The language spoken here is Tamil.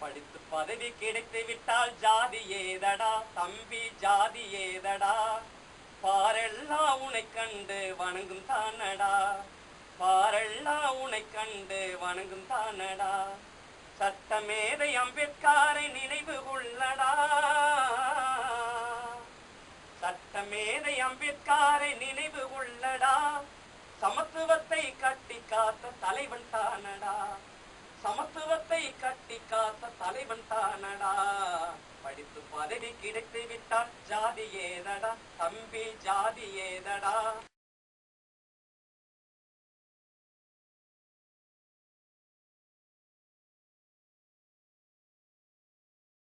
படித்து பதவி கிடைத்து விட்டால் ஜாதி ஏதடா தம்பி ஜாதி ஏதடா பாரெல்லாம் உனை கண்டு வணங்கும் தானடா பாரெல்லாம் உனை கண்டு வணங்கும் தானடா சட்டமேதை அம்பேத்கரை நினைவு கொள்ளடா சட்டமேதை அம்பேத்கரை நினைவு கொள்ளடா சமத்துவத்தை கட்டி காத்த தலைவன் தானடா சமத்துவத்தை கட்டி காத்த தலைவன் தானடா படித்து பதவி கிடைத்து விட்டால் ஜாதி ஏதடா தம்பி ஜாதி ஏதடா